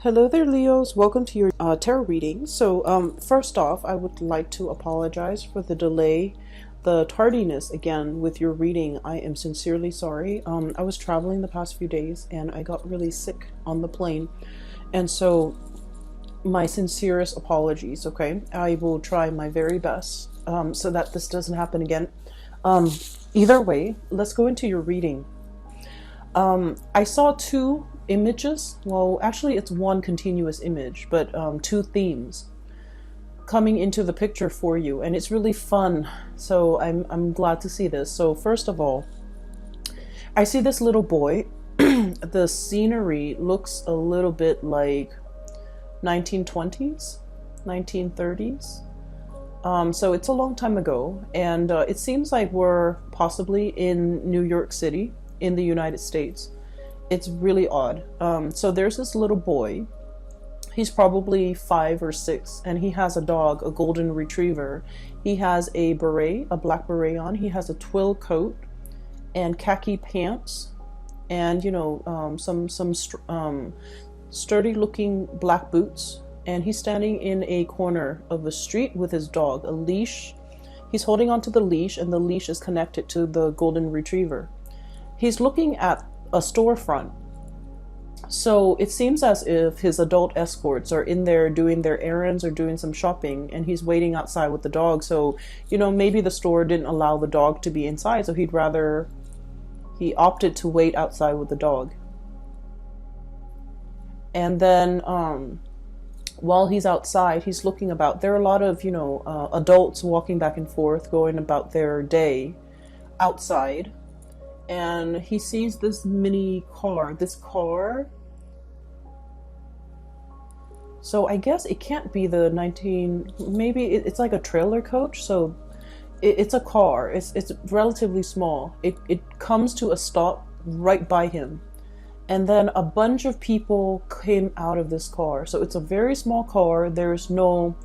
Hello there, Leos. Welcome to your tarot reading. So, first off, I would like to apologize for the delay, the tardiness again with your reading. I am sincerely sorry. I was traveling the past few days and I got really sick on the plane. And so, my sincerest apologies, okay? I will try my very best so that this doesn't happen again. Either way, let's go into your reading. I saw two images. Well, actually it's one continuous image, but two themes coming into the picture for you, and it's really fun. So I'm glad to see this. So first of all, I see this little boy. The scenery looks a little bit like 1920s, 1930s. So it's a long time ago, and it seems like we're possibly in New York City in the United States. It's really odd. So there's this little boy. He's probably 5 or 6, and he has a dog, a golden retriever. He has a beret, a black beret on. He has a twill coat and khaki pants, and some sturdy looking black boots. And he's standing in a corner of the street with his dog, a leash. He's holding onto the leash, and the leash is connected to the golden retriever. He's looking at a storefront. So it seems as if his adult escorts are in there doing their errands or doing some shopping, and he's waiting outside with the dog. So, maybe the store didn't allow the dog to be inside, so he opted to wait outside with the dog. And then while he's outside, he's looking about. There are a lot of, adults walking back and forth, going about their day outside. And he sees this mini car, so I guess it can't be the maybe it's like a trailer coach. So it's a car, it's relatively small. It comes to a stop right by him. And then a bunch of people came out of this car. So it's a very small car. There's no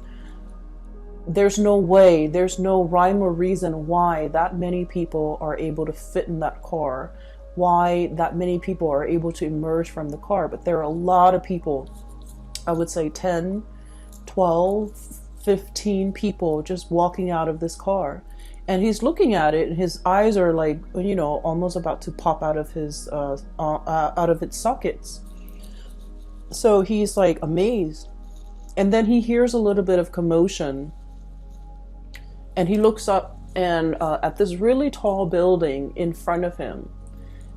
way, there's no rhyme or reason why that many people are able to fit in that car, why that many people are able to emerge from the car. But there are a lot of people, I would say 10, 12, 15 people just walking out of this car. And he's looking at it, and his eyes are like, almost about to pop out of his out of its sockets. So he's like amazed. And then he hears a little bit of commotion. And he looks up and at this really tall building in front of him.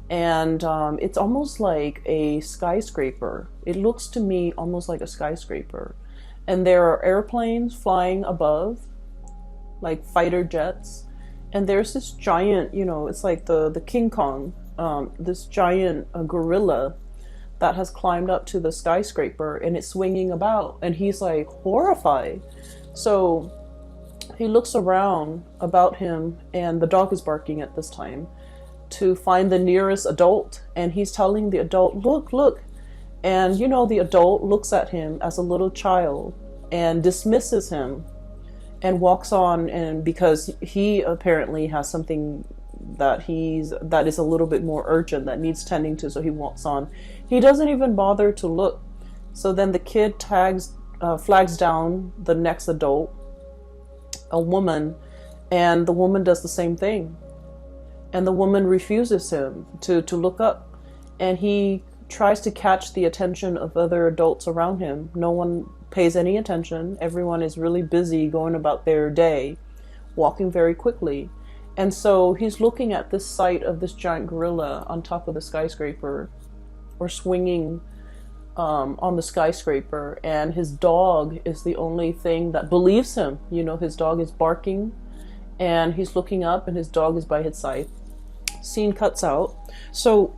And it's almost like a skyscraper. It looks to me almost like a skyscraper. And there are airplanes flying above, like fighter jets. And there's this giant, it's like the King Kong, this giant gorilla that has climbed up to the skyscraper, and it's swinging about. And he's like horrified. So he looks around about him, and the dog is barking at this time, to find the nearest adult. And he's telling the adult, look. And the adult looks at him as a little child and dismisses him and walks on. And because he apparently has something that is a little bit more urgent, that needs tending to, so he walks on. He doesn't even bother to look. So then the kid flags down the next adult, a woman, and the woman does the same thing. And the woman refuses him to look up. And he tries to catch the attention of other adults around him. No one pays any attention. Everyone is really busy going about their day, walking very quickly. And so he's looking at this sight of this giant gorilla on top of the skyscraper, or swinging on the skyscraper, and his dog is the only thing that believes him. His dog is barking, and he's looking up, and his dog is by his side. Scene cuts out. So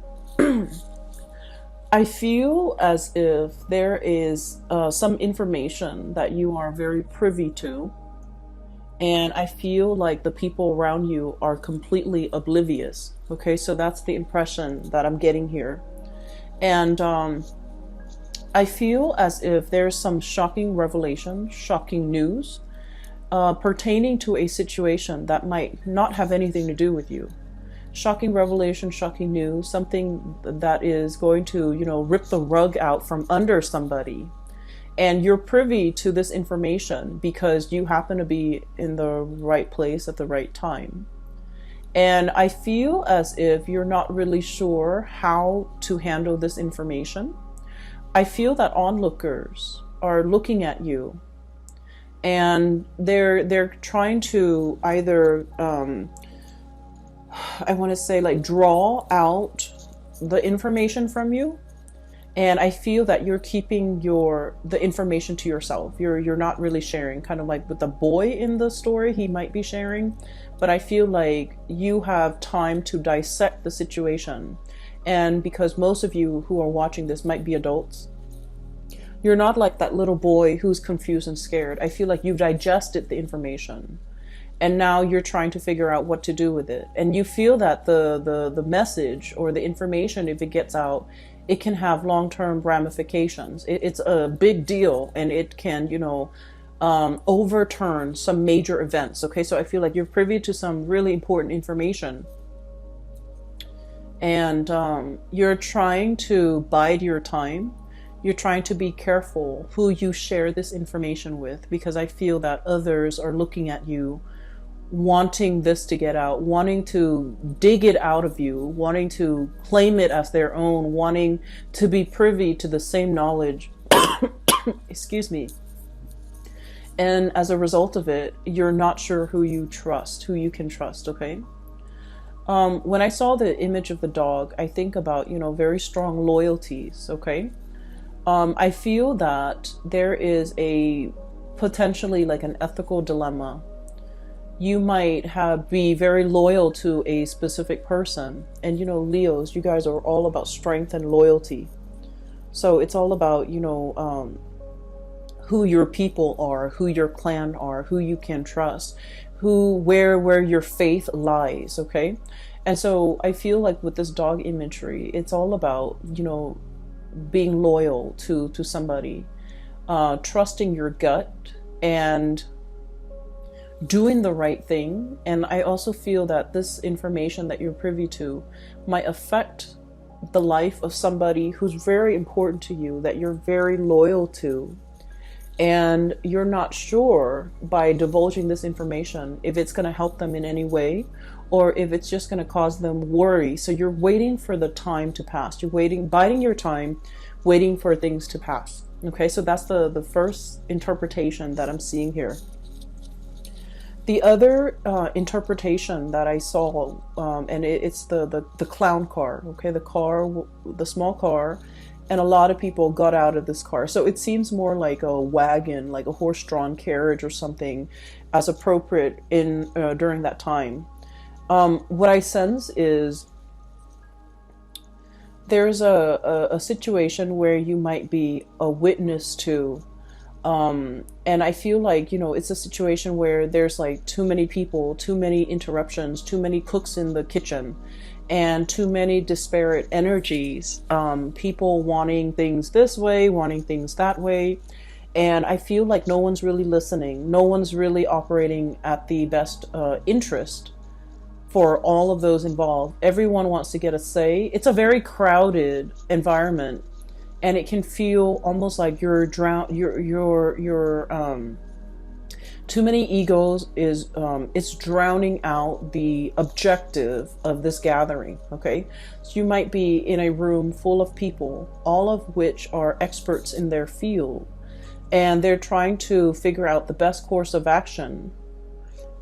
I feel as if there is some information that you are very privy to, and I feel like the people around you are completely oblivious. Okay, so that's the impression that I'm getting here. And I feel as if there's some shocking revelation, shocking news pertaining to a situation that might not have anything to do with you. shocking revelation, shocking news, something that is going to, rip the rug out from under somebody. And you're privy to this information because you happen to be in the right place at the right time. And I feel as if you're not really sure how to handle this information. I feel that onlookers are looking at you and they're trying to either, I want to say, like, draw out the information from you. And I feel that you're keeping the information to yourself. You're not really sharing, kind of like with the boy in the story, he might be sharing, but I feel like you have time to dissect the situation. And because most of you who are watching this might be adults, you're not like that little boy who's confused and scared. I feel like you've digested the information and now you're trying to figure out what to do with it. And you feel that the message or the information, if it gets out, it can have long-term ramifications. It's a big deal, and it can, overturn some major events. Okay, so I feel like you're privy to some really important information, and you're trying to bide your time. You're trying to be careful who you share this information with, because I feel that others are looking at you, wanting this to get out, wanting to dig it out of you, wanting to claim it as their own, wanting to be privy to the same knowledge. Excuse me. And as a result of it, you're not sure who you can trust, okay? When I saw the image of the dog, I think about, very strong loyalties, okay? I feel that there is a potentially like an ethical dilemma. You might be very loyal to a specific person. And, Leos, you guys are all about strength and loyalty. So it's all about, who your people are, who your clan are, who you can trust, where your faith lies, okay? And so I feel like with this dog imagery, it's all about, being loyal to somebody, trusting your gut and doing the right thing. And I also feel that this information that you're privy to might affect the life of somebody who's very important to you, that you're very loyal to, and you're not sure by divulging this information if it's going to help them in any way or if it's just going to cause them worry. So you're waiting for the time to pass. You're biding your time, waiting for things to pass. Okay, so that's the first interpretation that I'm seeing here. The other interpretation that I saw, and it's the clown car, okay, the small car, and a lot of people got out of this car. So it seems more like a wagon, like a horse-drawn carriage or something, as appropriate during that time. What I sense is there's a situation where you might be a witness to. And I feel like, it's a situation where there's like too many people, too many interruptions, too many cooks in the kitchen, and too many disparate energies, people wanting things this way, wanting things that way. And I feel like no one's really listening. No one's really operating at the best interest for all of those involved. Everyone wants to get a say. It's a very crowded environment. And it can feel almost like you're too many egos is it's drowning out the objective of this gathering. Okay, so you might be in a room full of people, all of which are experts in their field, and they're trying to figure out the best course of action.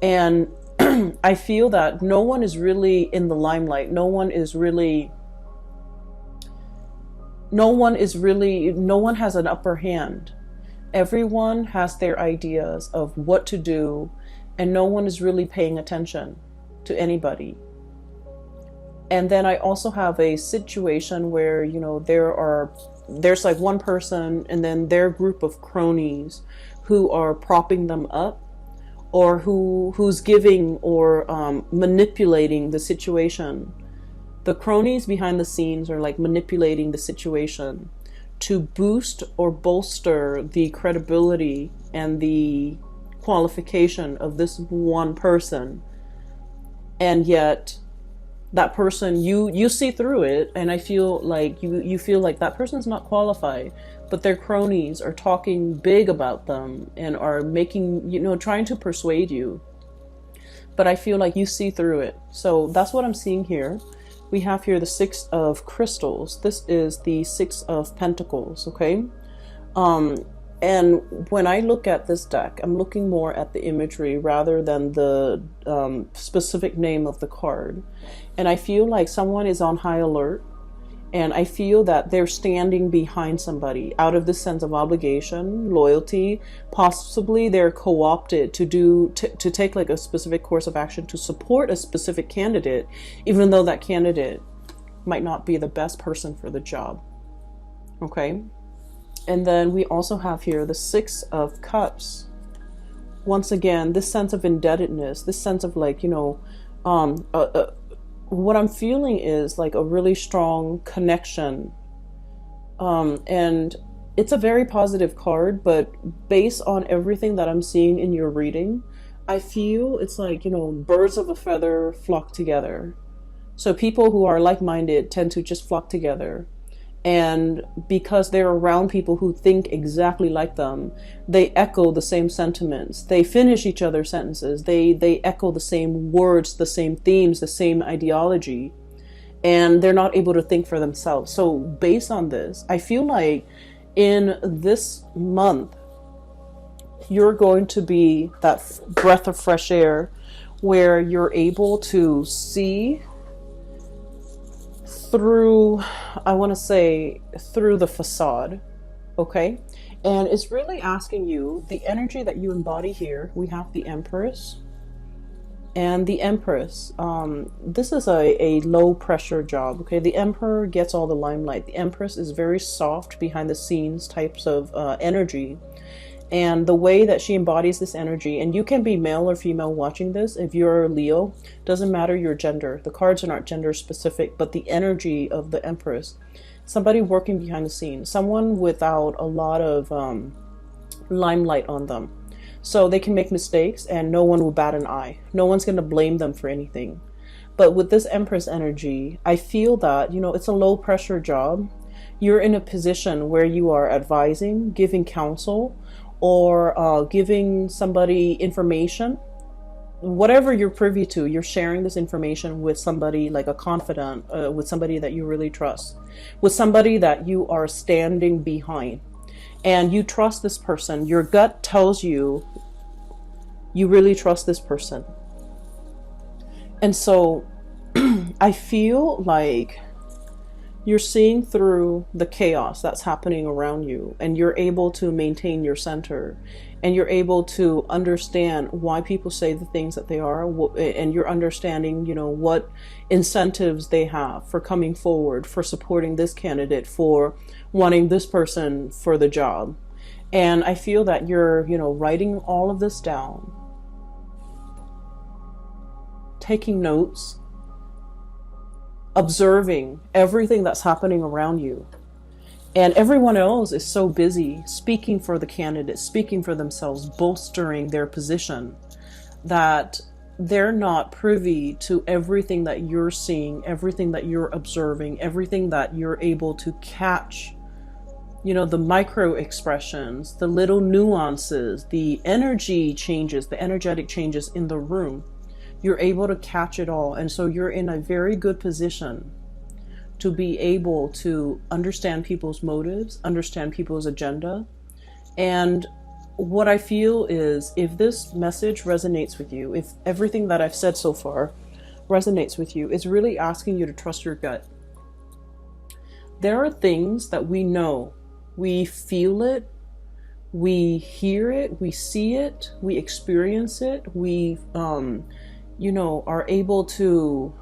And I feel that no one is really in the limelight. No one has an upper hand. Everyone has their ideas of what to do, and no one is really paying attention to anybody. And then I also have a situation where, there's like one person and then their group of cronies who are propping them up, or who's giving or manipulating the situation. The cronies behind the scenes are like manipulating the situation to boost or bolster the credibility and the qualification of this one person. And yet that person, you see through it, and I feel like you feel like that person's not qualified, but their cronies are talking big about them and are making, trying to persuade you. But I feel like you see through it. So that's what I'm seeing here. We have here the Six of Crystals. This is the Six of Pentacles, okay? And when I look at this deck, I'm looking more at the imagery rather than the specific name of the card. And I feel like someone is on high alert, and I feel that they're standing behind somebody out of this sense of obligation, loyalty. Possibly they're co-opted to take like a specific course of action to support a specific candidate, even though that candidate might not be the best person for the job. Okay. And then we also have here the Six of Cups. Once again, this sense of indebtedness, this sense of like, what I'm feeling is like a really strong connection. And it's a very positive card, but based on everything that I'm seeing in your reading, I feel it's like, birds of a feather flock together. So people who are like-minded tend to just flock together. And because they're around people who think exactly like them, they echo the same sentiments. They finish each other's sentences. They echo the same words, the same themes, the same ideology. And they're not able to think for themselves. So based on this, I feel like in this month, you're going to be that breath of fresh air where you're able to see through, I want to say, through the facade, okay? And it's really asking you, the energy that you embody here, we have the Empress. And the Empress, this is a low pressure job, okay? The Emperor gets all the limelight. The Empress is very soft, behind the scenes types of energy. And the way that she embodies this energy, and you can be male or female watching this. If you're a Leo, doesn't matter your gender. The cards are not gender specific, but the energy of the Empress, somebody working behind the scenes, someone without a lot of limelight on them. So they can make mistakes and no one will bat an eye. No one's going to blame them for anything. But with this Empress energy, I feel that, it's a low pressure job. You're in a position where you are advising, giving counsel, or giving somebody information. Whatever you're privy to, you're sharing this information with somebody like a confidant, with somebody that you really trust, with somebody that you are standing behind. And you trust this person. Your gut tells you you really trust this person. And so I feel like you're seeing through the chaos that's happening around you, and you're able to maintain your center, and you're able to understand why people say the things that they are, and you're understanding, what incentives they have for coming forward, for supporting this candidate, for wanting this person for the job. And I feel that you're, writing all of this down, taking notes, observing everything that's happening around you. And everyone else is so busy speaking for the candidate, speaking for themselves, bolstering their position, that they're not privy to everything that you're seeing, everything that you're observing, everything that you're able to catch. The micro expressions, the little nuances, the energy changes, the energetic changes in the room. You're able to catch it all. And so you're in a very good position to be able to understand people's motives, understand people's agenda. And what I feel is, if this message resonates with you, if everything that I've said so far resonates with you, it's really asking you to trust your gut. There are things that we know, we feel it, we hear it, we see it, we experience it, we are able to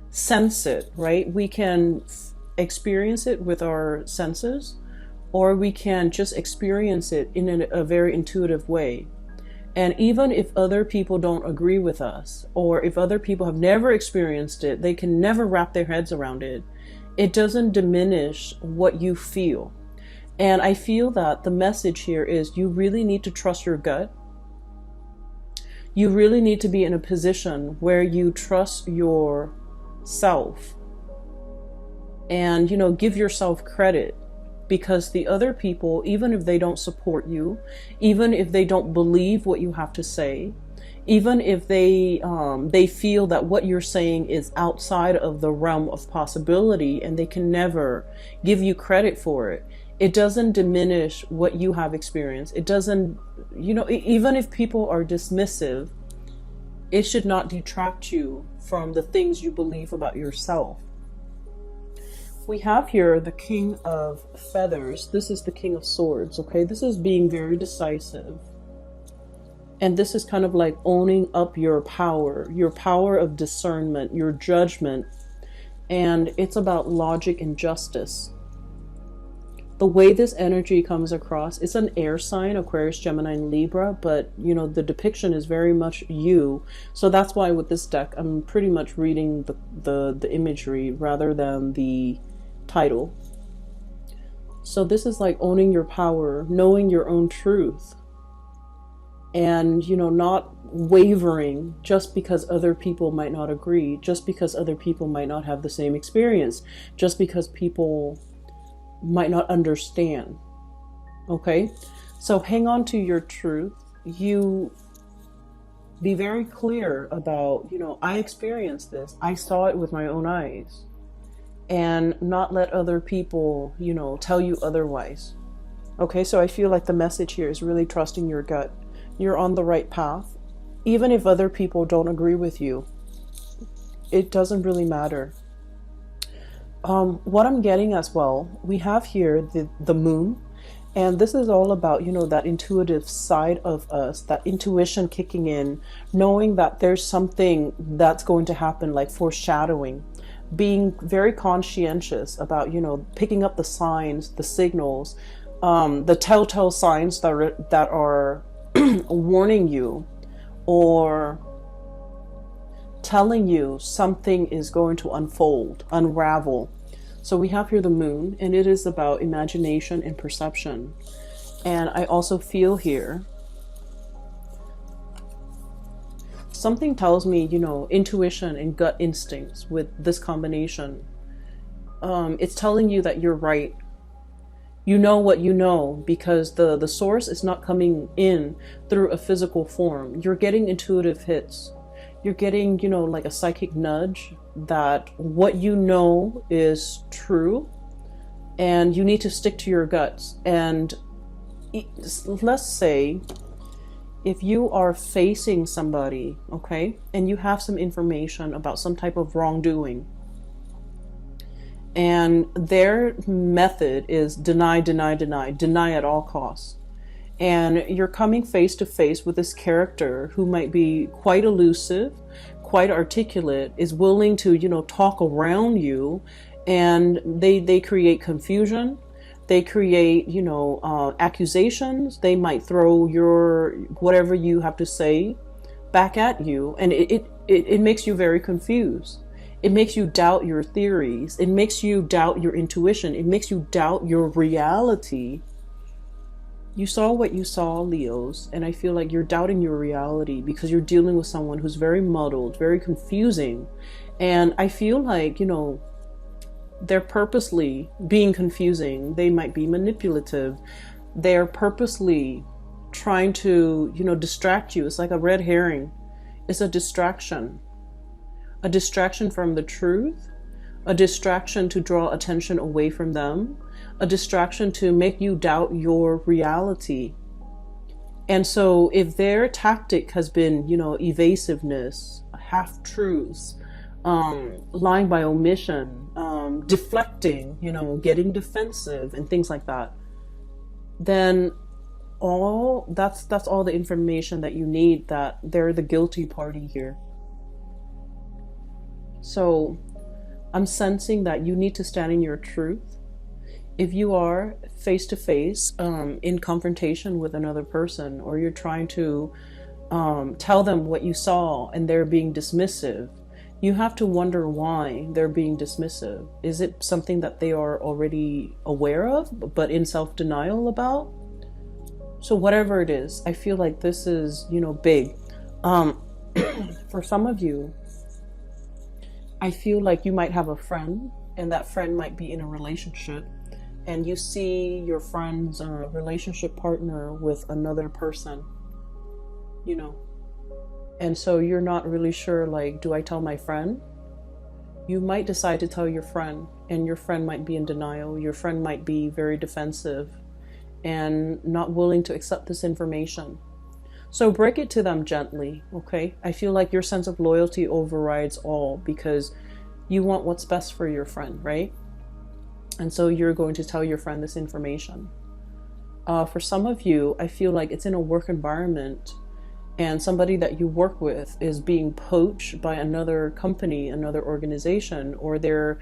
sense it, right? We can experience it with our senses, or we can just experience it in a very intuitive way. And even if other people don't agree with us, or if other people have never experienced it, they can never wrap their heads around it, it doesn't diminish what you feel. And I feel that the message here is, you really need to trust your gut. You really need to be in a position where you trust yourself and, give yourself credit, because the other people, even if they don't support you, even if they don't believe what you have to say, even if they feel that what you're saying is outside of the realm of possibility and they can never give you credit for it, it doesn't diminish what you have experienced. It doesn't, even if people are dismissive, it should not detract you from the things you believe about yourself. We have here the King of Feathers. This is the King of Swords, okay? This is being very decisive. And this is kind of like owning up your power of discernment, your judgment. And it's about logic and justice. The way this energy comes across, it's an air sign, Aquarius, Gemini, and Libra, but the depiction is very much you. So that's why with this deck, I'm pretty much reading the imagery rather than the title. So this is like owning your power, knowing your own truth, and not wavering just because other people might not agree, just because other people might not have the same experience, just because people might not understand. Okay, so hang on to your truth. You be very clear about, I experienced this, I saw it with my own eyes, and not let other people, tell you otherwise. Okay, so I feel like the message here is really trusting your gut. You're on the right path. Even if other people don't agree with you, it doesn't really matter. What I'm getting as well, we have here the moon, and this is all about, that intuitive side of us, that intuition kicking in, knowing that there's something that's going to happen, like foreshadowing, being very conscientious about, picking up the signs, the signals, the telltale signs that are warning you or telling you something is going to unfold, unravel. So we have here the moon, and it is about imagination and perception. And I also feel here, something tells me, intuition and gut instincts with this combination. It's telling you that you're right. You know what you know, because the source is not coming in through a physical form. You're getting intuitive hits. You're getting, like a psychic nudge that what you know is true, and you need to stick to your guts. And let's say if you are facing somebody, okay, and you have some information about some type of wrongdoing, and their method is deny, deny, deny, deny at all costs. And you're coming face to face with this character who might be quite elusive, quite articulate, is willing to, talk around you, and they create confusion. They create, accusations. They might throw your whatever you have to say back at you, and it makes you very confused. It makes you doubt your theories. It makes you doubt your intuition. It makes you doubt your reality. You saw what you saw, Leos, and I feel like you're doubting your reality because you're dealing with someone who's very muddled, very confusing. And I feel like, they're purposely being confusing. They might be manipulative. They're purposely trying to, distract you. It's like a red herring. It's a distraction from the truth, a distraction to draw attention away from them, a distraction to make you doubt your reality. And so if their tactic has been, evasiveness, half-truths, lying by omission, deflecting, getting defensive and things like that, then that's all the information that you need, that they're the guilty party here. So I'm sensing that you need to stand in your truth. If you are face to face in confrontation with another person, or you're trying to tell them what you saw and they're being dismissive, you have to wonder why they're being dismissive. Is it something that they are already aware of but in self-denial about? So whatever it is, I feel like this is, big. Um, for some of you, I feel like you might have a friend, and that friend might be in a relationship, and you see your friend's relationship partner with another person, you know, and so you're not really sure, like, do I tell my friend? You might decide to tell your friend, and your friend might be in denial. Your friend might be very defensive and not willing to accept this information. So break it to them gently, okay? I feel like your sense of loyalty overrides all, because you want what's best for your friend, right? And so you're going to tell your friend this information. For some of you, I feel like it's in a work environment, and somebody that you work with is being poached by another company, another organization, or they're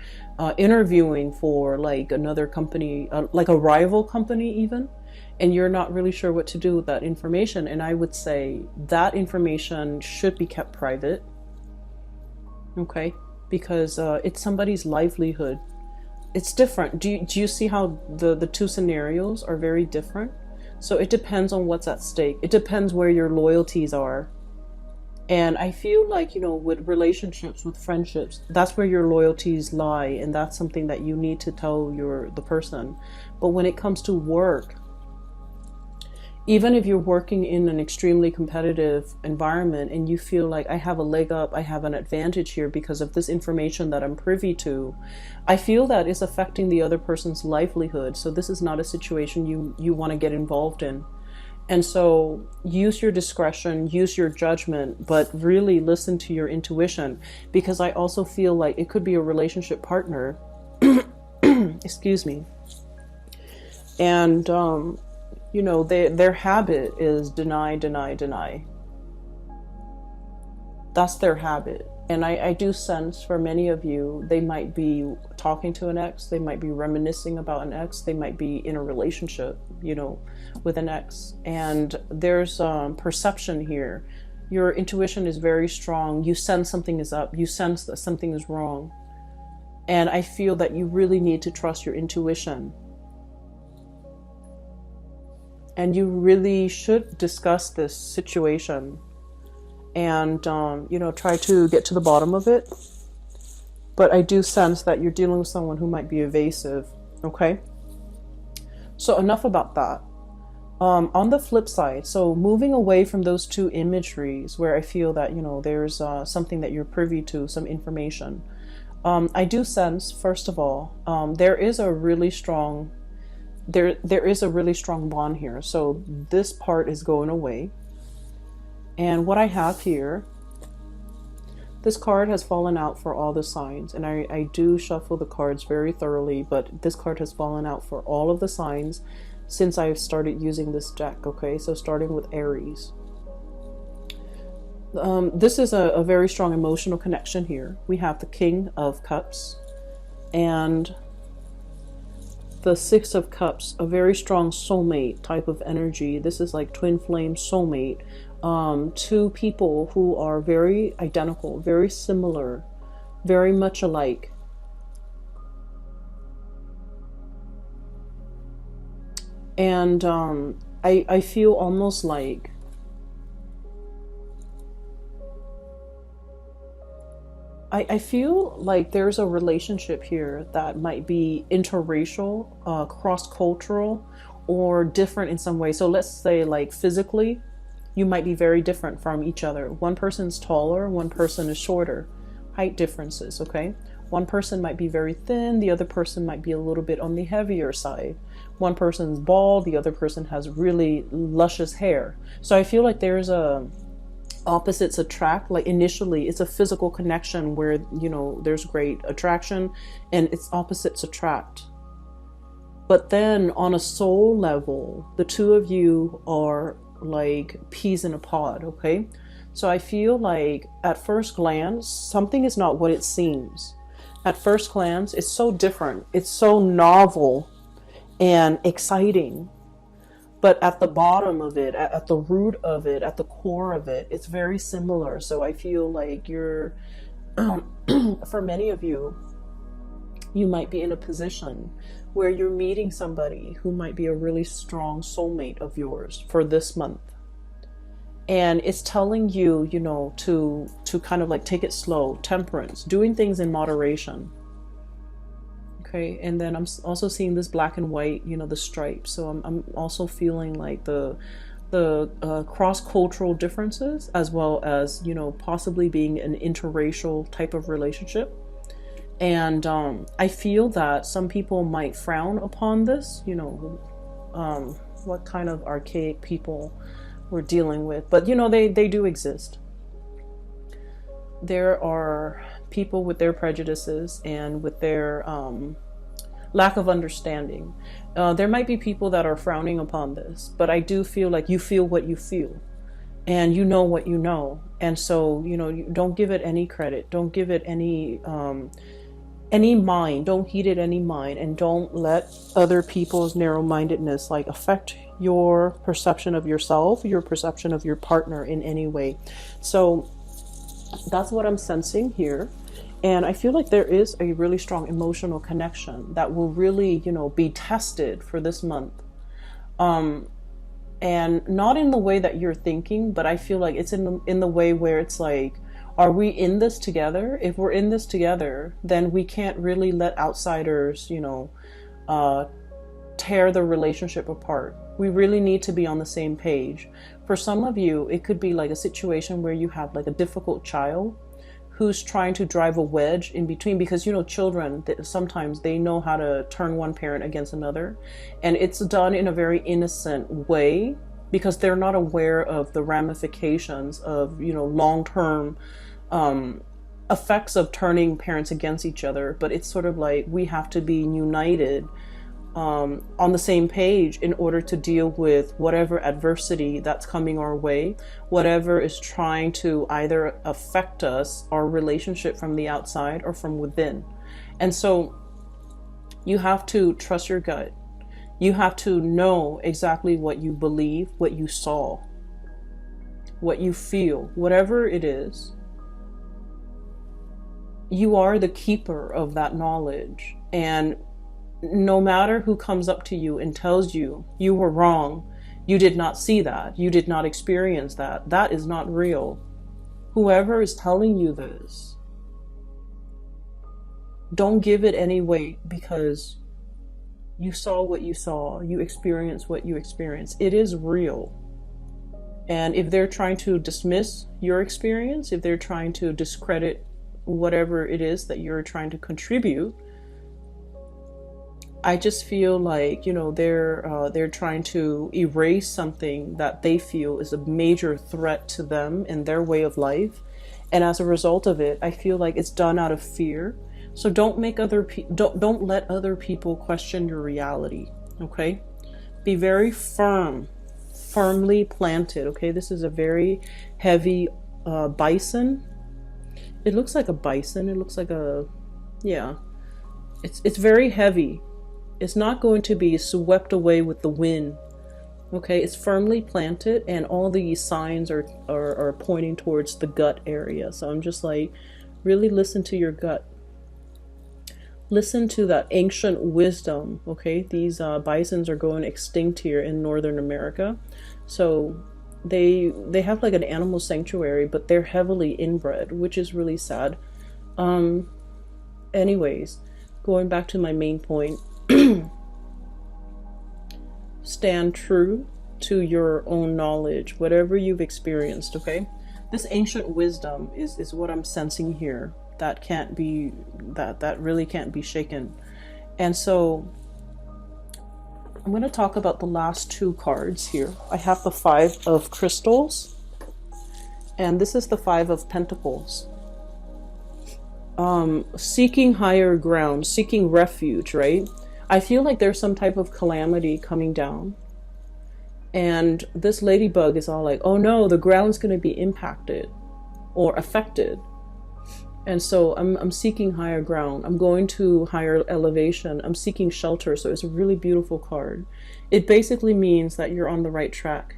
interviewing for like another company, like a rival company even, and you're not really sure what to do with that information. And I would say that information should be kept private, okay? Because it's somebody's livelihood. It's different. Do you see how the two scenarios are very different? So it depends on what's at stake. It depends where your loyalties are. And I feel like, you know, with relationships, with friendships, that's where your loyalties lie, and that's something that you need to tell the person. But when it comes to work, even if you're working in an extremely competitive environment and you feel like I have a leg up, I have an advantage here because of this information that I'm privy to, I feel that is affecting the other person's livelihood. So this is not a situation you want to get involved in. And so use your discretion, use your judgment, but really listen to your intuition, because I also feel like it could be a relationship partner, excuse me, and you know, their habit is deny, deny, deny. That's their habit. And I do sense for many of you, they might be talking to an ex, they might be reminiscing about an ex, they might be in a relationship, you know, with an ex. And there's perception here. Your intuition is very strong. You sense something is up. You sense that something is wrong. And I feel that you really need to trust your intuition. And you really should discuss this situation and, you know, try to get to the bottom of it. But I do sense that you're dealing with someone who might be evasive, okay? So enough about that. On the flip side, so moving away from those two imageries where I feel that, you know, there's something that you're privy to, some information. I do sense, first of all, there is a really strong bond here. So this part is going away. And what I have here, this card has fallen out for all the signs. And I do shuffle the cards very thoroughly, but this card has fallen out for all of the signs since I've started using this deck, okay? So starting with Aries. This is a very strong emotional connection here. We have the King of Cups and the Six of Cups, a very strong soulmate type of energy. This is like twin flame soulmate. Two people who are very identical, very similar, very much alike. And I feel almost like I feel like there's a relationship here that might be interracial, cross-cultural, or different in some way. So let's say like physically, you might be very different from each other. One person's taller, one person is shorter. Height differences, okay? One person might be very thin, the other person might be a little bit on the heavier side. One person's bald, the other person has really luscious hair. So I feel like there's opposites attract. Like initially it's a physical connection where, you know, there's great attraction and it's opposites attract. But then on a soul level, the two of you are like peas in a pod, okay? So I feel like at first glance, something is not what it seems. At first glance, it's so different. It's so novel and exciting. But at the bottom of it, at the root of it, at the core of it, it's very similar. So I feel like you're, for many of you, you might be in a position where you're meeting somebody who might be a really strong soulmate of yours for this month. And it's telling you, you know, to kind of like take it slow, temperance, doing things in moderation. Okay, and then I'm also seeing this black and white, you know, the stripes. So I'm also feeling like the cross-cultural differences, as well as, you know, possibly being an interracial type of relationship. And I feel that some people might frown upon this, you know, what kind of archaic people we're dealing with. But, you know, they do exist. There are people with their prejudices and with their lack of understanding. There might be people that are frowning upon this, but I do feel like you feel what you feel, and you know what you know. And so, you know, you don't give it any credit. Don't give it any mind. Don't heed it any mind, and don't let other people's narrow-mindedness like affect your perception of yourself, your perception of your partner in any way. So that's what I'm sensing here. And I feel like there is a really strong emotional connection that will really, you know, be tested for this month. And not in the way that you're thinking, but I feel like it's in the way where it's like, are we in this together? If we're in this together, then we can't really let outsiders, you know, tear the relationship apart. We really need to be on the same page. For some of you, it could be like a situation where you have like a difficult child who's trying to drive a wedge in between, because, you know, children, sometimes they know how to turn one parent against another, and it's done in a very innocent way because they're not aware of the ramifications of, you know, long-term effects of turning parents against each other. But it's sort of like we have to be united on the same page in order to deal with whatever adversity that's coming our way, whatever is trying to either affect us, our relationship from the outside or from within. And so you have to trust your gut. You have to know exactly what you believe, what you saw, what you feel, whatever it is. You are the keeper of that knowledge. And no matter who comes up to you and tells you you were wrong, you did not see that, you did not experience that, that is not real. Whoever is telling you this, don't give it any weight, because you saw what you saw, you experienced what you experienced. It is real. And if they're trying to dismiss your experience, if they're trying to discredit whatever it is that you're trying to contribute, I just feel like, you know, they're trying to erase something that they feel is a major threat to them and their way of life. And as a result of it, I feel like it's done out of fear. So don't let other people question your reality. Okay? Be very firmly planted. Okay? This is a very heavy bison. It looks like a bison. It looks like a, yeah. It's very heavy. It's not going to be swept away with the wind. Okay, it's firmly planted, and all these signs are pointing towards the gut area. So I'm just like, really listen to your gut. Listen to that ancient wisdom. Okay, these bisons are going extinct here in Northern America. So they have like an animal sanctuary, but they're heavily inbred, which is really sad. Anyways, going back to my main point. Stand true to your own knowledge, whatever you've experienced. Okay, this ancient wisdom is what I'm sensing here. That can't be, that really can't be shaken. And so I'm going to talk about the last two cards here. I have the Five of Crystals, and this is the Five of Pentacles. Seeking higher ground, seeking refuge, right? I feel like there's some type of calamity coming down, and this ladybug is all like, oh no, the ground's going to be impacted or affected. And so I'm seeking higher ground. I'm going to higher elevation. I'm seeking shelter. So it's a really beautiful card. It basically means that you're on the right track.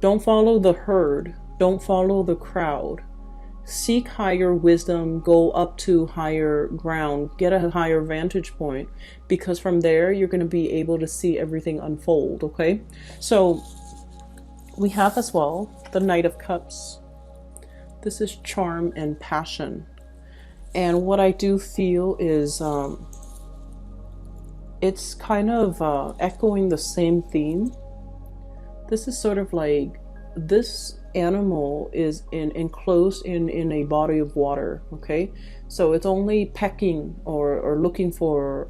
Don't follow the herd. Don't follow the crowd. Seek higher wisdom, go up to higher ground, get a higher vantage point, because from there you're going to be able to see everything unfold. Okay, so We have as well the Knight of Cups. This is charm and passion. And what I do feel is it's kind of echoing the same theme. This is sort of like, this animal is enclosed in a body of water, okay? So it's only pecking or looking for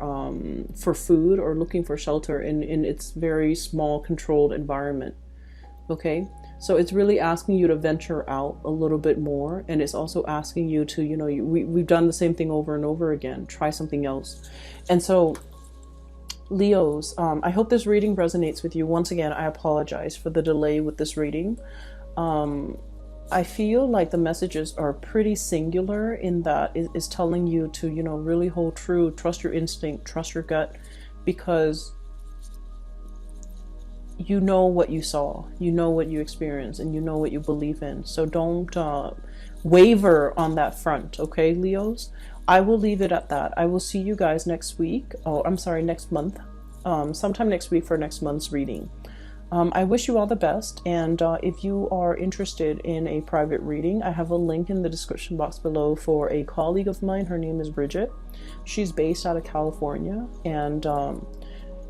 food or looking for shelter in its very small controlled environment, okay? So it's really asking you to venture out a little bit more, and it's also asking you to, you know, we've done the same thing over and over again, try something else. And so Leos, I hope this reading resonates with you. Once again, I apologize for the delay with this reading. I feel like the messages are pretty singular in that it is telling you to, you know, really hold true, trust your instinct, trust your gut, because you know what you saw, you know what you experienced, and you know what you believe in. So don't waver on that front, okay, Leos? I will leave it at that. I will see you guys next week. Oh, I'm sorry, next month. Sometime next week for next month's reading. I wish you all the best, and if you are interested in a private reading, I have a link in the description box below for a colleague of mine. Her name is Bridget. She's based out of California, and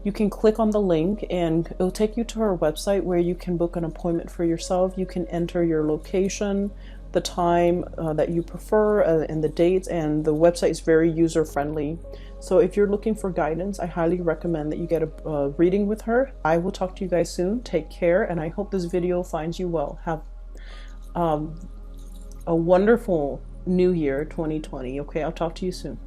you can click on the link and it'll take you to her website where you can book an appointment for yourself. You can enter your location, the time that you prefer, and the dates, and the website is very user friendly. So if you're looking for guidance, I highly recommend that you get a reading with her. I will talk to you guys soon. Take care, and I hope this video finds you well. Have a wonderful new year 2020. Okay, I'll talk to you soon.